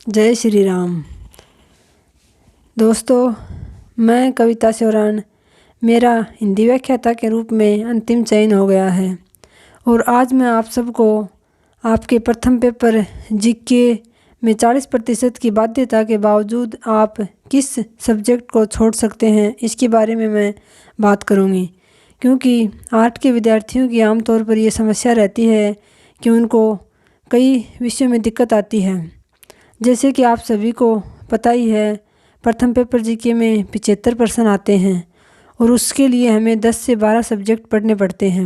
जय श्री राम। दोस्तों, मैं कविता सिवरान, मेरा हिंदी व्याख्याता के रूप में अंतिम चयन हो गया है और आज मैं आप सबको आपके प्रथम पेपर जीके में 40% की बाध्यता के बावजूद आप किस सब्जेक्ट को छोड़ सकते हैं इसके बारे में मैं बात करूंगी, क्योंकि आर्ट के विद्यार्थियों की आमतौर पर ये समस्या रहती है कि उनको कई विषयों में दिक्कत आती है। जैसे कि आप सभी को पता ही है, प्रथम पेपर जीके में 75 प्रश्न आते हैं और उसके लिए हमें 10 से 12 सब्जेक्ट पढ़ने पड़ते हैं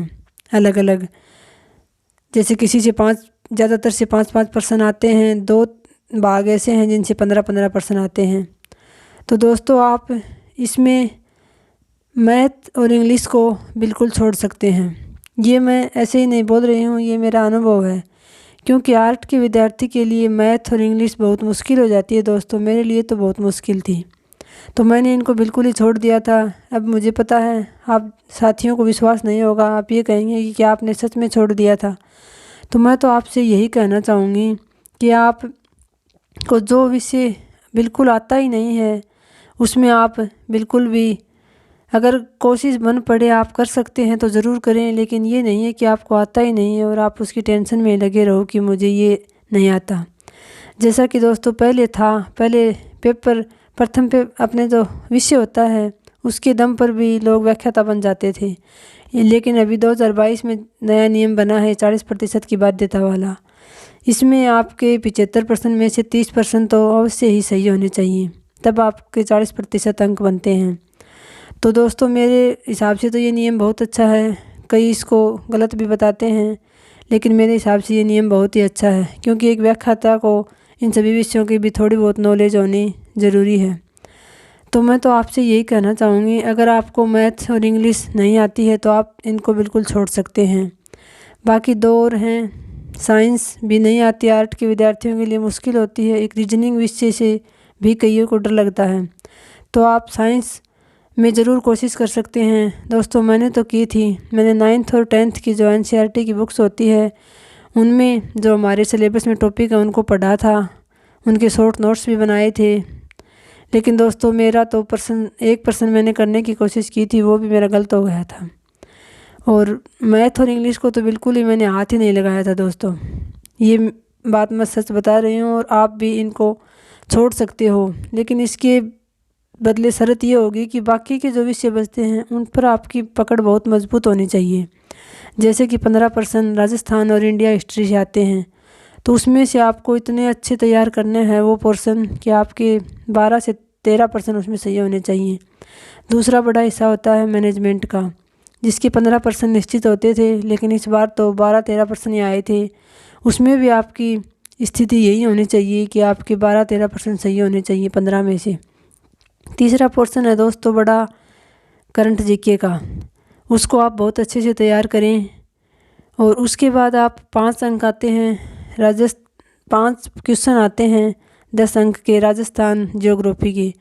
अलग अलग। जैसे किसी से ज़्यादातर से 5-5 प्रश्न आते हैं, 2 भाग ऐसे हैं जिनसे 15-15 प्रश्न आते हैं। तो दोस्तों, आप इसमें मैथ और इंग्लिश को बिल्कुल छोड़ सकते हैं। ये मैं ऐसे ही नहीं बोल रही हूँ, ये मेरा अनुभव है, क्योंकि आर्ट के विद्यार्थी के लिए मैथ और इंग्लिश बहुत मुश्किल हो जाती है। दोस्तों, मेरे लिए तो बहुत मुश्किल थी, तो मैंने इनको बिल्कुल ही छोड़ दिया था। अब मुझे पता है आप साथियों को विश्वास नहीं होगा, आप ये कहेंगे कि क्या आपने सच में छोड़ दिया था। तो मैं तो आपसे यही कहना चाहूँगी कि आप को जो विषय बिल्कुल आता ही नहीं है उसमें आप बिल्कुल भी, अगर कोशिश बन पड़े आप कर सकते हैं तो ज़रूर करें, लेकिन ये नहीं है कि आपको आता ही नहीं है और आप उसकी टेंशन में लगे रहो कि मुझे ये नहीं आता। जैसा कि दोस्तों पहले पेपर प्रथम पे अपने जो विषय होता है उसके दम पर भी लोग व्याख्याता बन जाते थे, लेकिन अभी 2022 में नया नियम बना है 40% की बाध्यता वाला। इसमें आपके 75% में से 30% तो अवश्य ही सही होने चाहिए, तब आपके 40% अंक बनते हैं। तो दोस्तों, मेरे हिसाब से तो ये नियम बहुत अच्छा है। कई इसको गलत भी बताते हैं, लेकिन मेरे हिसाब से ये नियम बहुत ही अच्छा है, क्योंकि एक व्याख्याता को इन सभी विषयों की भी थोड़ी बहुत नॉलेज होनी ज़रूरी है। तो मैं तो आपसे यही कहना चाहूँगी, अगर आपको मैथ्स और इंग्लिश नहीं आती है तो आप इनको बिल्कुल छोड़ सकते हैं। बाकी 2 और हैं, साइंस भी नहीं आती, आर्ट के विद्यार्थियों के लिए मुश्किल होती है। एक रीजनिंग विषय से भी कईयों को डर लगता है, तो आप साइंस में ज़रूर कोशिश कर सकते हैं। दोस्तों, मैंने तो की थी, मैंने 9th और 10th की जो NCERT की बुक्स होती है उनमें जो हमारे सिलेबस में टॉपिक है उनको पढ़ा था, उनके शॉर्ट नोट्स भी बनाए थे। लेकिन दोस्तों, मेरा तो एक पर्सन मैंने करने की कोशिश की थी, वो भी मेरा गलत हो गया था। और मैथ और इंग्लिश को तो बिल्कुल ही मैंने हाथ ही नहीं लगाया था। दोस्तों, ये बात मैं सच बता रही हूँ और आप भी इनको छोड़ सकते हो, लेकिन इसके बदले शर्त ये होगी कि बाकी के जो विषय बचते हैं उन पर आपकी पकड़ बहुत मजबूत होनी चाहिए। जैसे कि 15% राजस्थान और इंडिया हिस्ट्री से आते हैं, तो उसमें से आपको इतने अच्छे तैयार करने हैं वो पोर्शन कि आपके 12 से 13% उसमें सही होने चाहिए। दूसरा बड़ा हिस्सा होता है मैनेजमेंट का, जिसके 15% निश्चित होते थे, लेकिन इस बार तो 12-13% ही आए थे। उसमें भी आपकी स्थिति यही होनी चाहिए कि आपके 12-13% सही होने चाहिए 15 में से। तीसरा पोर्शन है दोस्तों बड़ा करंट जीके का, उसको आप बहुत अच्छे से तैयार करें। और उसके बाद आप 5 अंक आते हैं 5 क्वेश्चन आते हैं 10 अंक के राजस्थान जियोग्राफी के,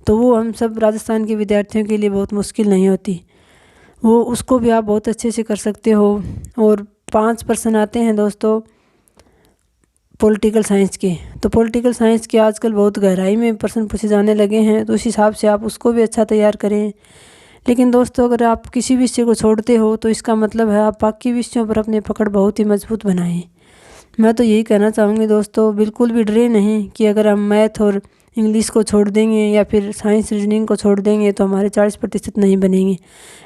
तो वो हम सब राजस्थान के विद्यार्थियों के लिए बहुत मुश्किल नहीं होती, वो उसको भी आप बहुत अच्छे से कर सकते हो। और 5 प्रश्न आते हैं दोस्तों पॉलिटिकल साइंस के, तो पॉलिटिकल साइंस के आजकल बहुत गहराई में प्रश्न पूछे जाने लगे हैं, तो उस हिसाब से आप उसको भी अच्छा तैयार करें। लेकिन दोस्तों, अगर आप किसी विषय को छोड़ते हो तो इसका मतलब है आप बाकी विषयों पर अपनी पकड़ बहुत ही मजबूत बनाएं। मैं तो यही कहना चाहूँगी दोस्तों, बिल्कुल भी डरे नहीं कि अगर हम मैथ और इंग्लिश को छोड़ देंगे या फिर साइंस रीजनिंग को छोड़ देंगे तो हमारे 40% नहीं बनेंगे।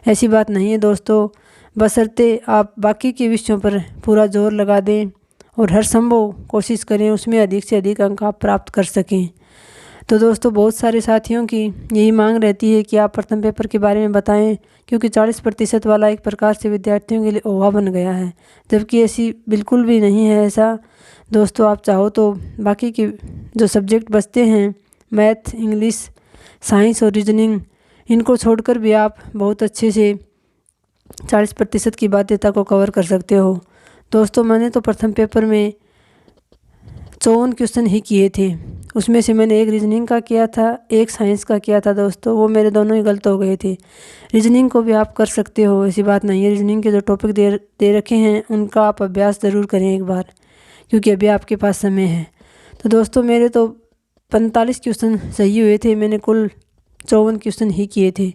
ऐसी बात नहीं है दोस्तों, बशर्ते आप बाकी के विषयों पर पूरा जोर लगा दें और हर संभव कोशिश करें उसमें अधिक से अधिक अंक आप प्राप्त कर सकें। तो दोस्तों, बहुत सारे साथियों की यही मांग रहती है कि आप प्रथम पेपर के बारे में बताएं, क्योंकि 40% वाला एक प्रकार से विद्यार्थियों के लिए ओहा बन गया है, जबकि ऐसी बिल्कुल भी नहीं है ऐसा। दोस्तों, आप चाहो तो बाकी के जो सब्जेक्ट बचते हैं मैथ, इंग्लिश, साइंस और रीजनिंग, इनको छोड़कर भी आप बहुत अच्छे से 40% की बाध्यता को कवर कर सकते हो। दोस्तों, मैंने तो प्रथम पेपर में 54 क्वेश्चन ही किए थे, उसमें से मैंने एक रीजनिंग का किया था, एक साइंस का किया था। दोस्तों, वो मेरे दोनों ही गलत हो गए थे। रीजनिंग को भी आप कर सकते हो, ऐसी बात नहीं है। रीजनिंग के जो टॉपिक दे रखे हैं उनका आप अभ्यास ज़रूर करें एक बार, क्योंकि अभी आपके पास समय है। तो दोस्तों, मेरे तो 45 क्वेश्चन सही हुए थे। मैंने कुल 54 क्वेश्चन ही किए थे,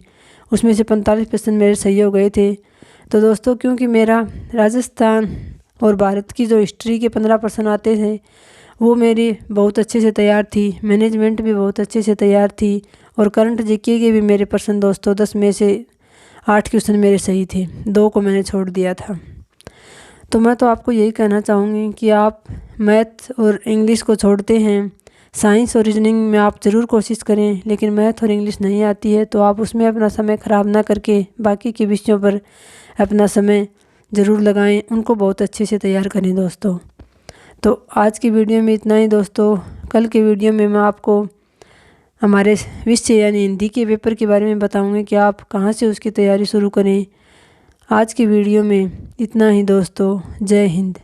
उसमें से 45% मेरे सही हो गए थे। तो दोस्तों, क्योंकि मेरा राजस्थान और भारत की जो हिस्ट्री के 15% आते थे वो मेरी बहुत अच्छे से तैयार थी, मैनेजमेंट भी बहुत अच्छे से तैयार थी, और करंट जीके के भी मेरे पर्सन दोस्तों 10 में से 8 क्वेश्चन मेरे सही थे, 2 को मैंने छोड़ दिया था। तो मैं तो आपको यही कहना चाहूँगी कि आप मैथ और इंग्लिश को छोड़ते हैं, साइंस और रीजनिंग में आप ज़रूर कोशिश करें, लेकिन मैथ और इंग्लिश नहीं आती है तो आप उसमें अपना समय ख़राब ना करके बाकी के विषयों पर अपना समय ज़रूर लगाएं, उनको बहुत अच्छे से तैयार करें दोस्तों। तो आज की वीडियो में इतना ही दोस्तों। कल के वीडियो में मैं आपको हमारे विषय यानी हिंदी के पेपर के बारे में बताऊंगी कि आप कहां से उसकी तैयारी शुरू करें। आज की वीडियो में इतना ही दोस्तों। जय हिंद।